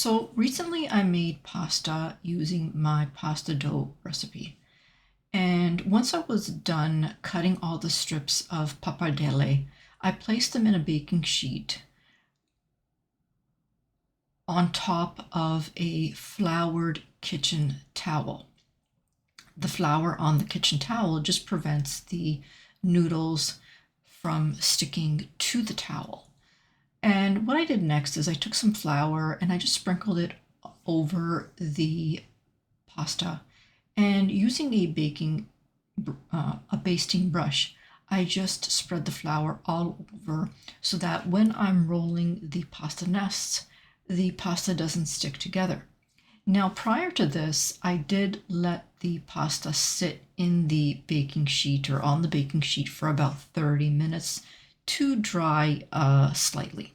So recently I made pasta using my pasta dough recipe. And once I was done cutting all the strips of pappardelle, I placed them in a baking sheet on top of a floured kitchen towel. The flour on the kitchen towel just prevents the noodles from sticking to the towel. And what I did next is I took some flour and I just sprinkled it over the pasta, and using a basting brush, I just spread the flour all over so that when I'm rolling the pasta nests, the pasta doesn't stick together. Now, prior to this, I did let the pasta sit in the baking sheet or on the baking sheet for about 30 minutes to dry slightly.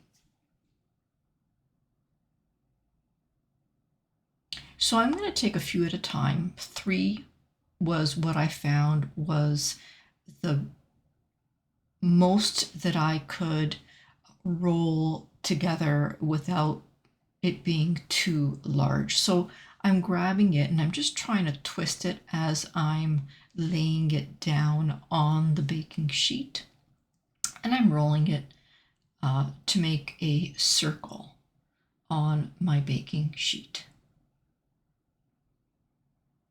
So I'm going to take a few at a time. 3 was what I found was the most that I could roll together without it being too large. So I'm grabbing it and I'm just trying to twist it as I'm laying it down on the baking sheet. And I'm rolling it to make a circle on my baking sheet.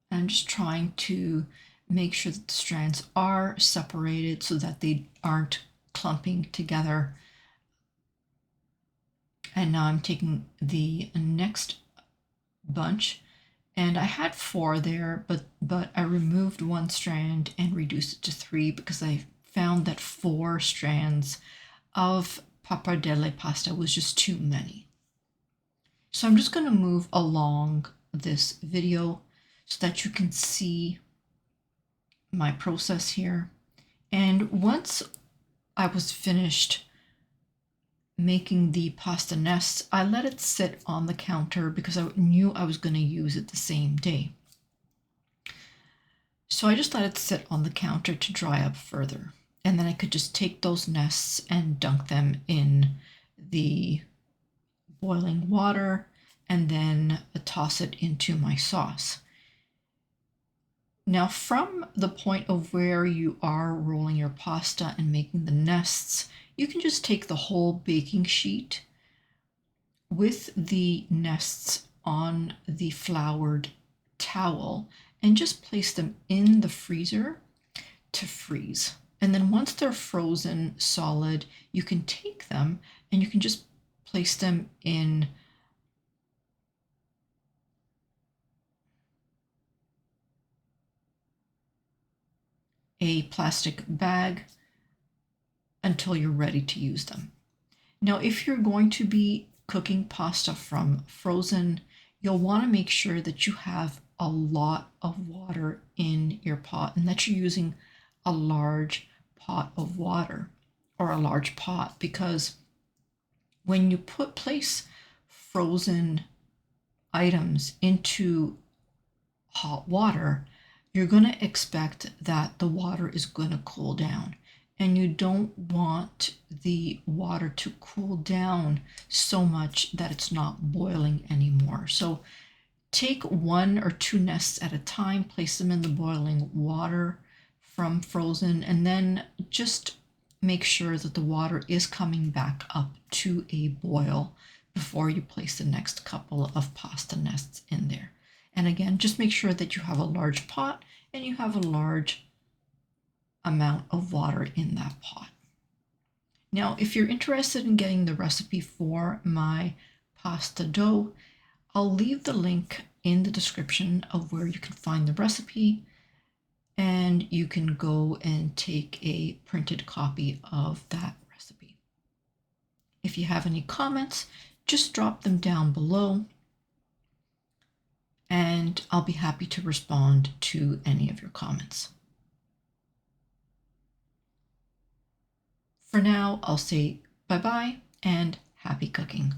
I'm just trying to make sure that the strands are separated so that they aren't clumping together. And now I'm taking the next bunch, and I had 4 there, but I removed 1 strand and reduced it to 3 because I found that 4 strands of pappardelle pasta was just too many. So I'm just going to move along this video so that you can see my process here. And once I was finished making the pasta nests, I let it sit on the counter because I knew I was going to use it the same day. So I just let it sit on the counter to dry up further. And then I could just take those nests and dunk them in the boiling water and then toss it into my sauce. Now, from the point of where you are rolling your pasta and making the nests, you can just take the whole baking sheet with the nests on the floured towel and just place them in the freezer to freeze. And then once they're frozen solid, you can take them and you can just place them in a plastic bag until you're ready to use them. Now, if you're going to be cooking pasta from frozen, you'll want to make sure that you have a lot of water in your pot and that you're using a large pot of water or a large pot, because when you place frozen items into hot water, you're going to expect that the water is going to cool down. And you don't want the water to cool down so much that it's not boiling anymore. So take 1 or 2 nests at a time, place them in the boiling water from frozen, and then just make sure that the water is coming back up to a boil before you place the next couple of pasta nests in there. And again, just make sure that you have a large pot and you have a large amount of water in that pot. Now, if you're interested in getting the recipe for my pasta dough, I'll leave the link in the description of where you can find the recipe, and you can go and take a printed copy of that recipe. If you have any comments, just drop them down below, and I'll be happy to respond to any of your comments. For now, I'll say bye-bye and happy cooking.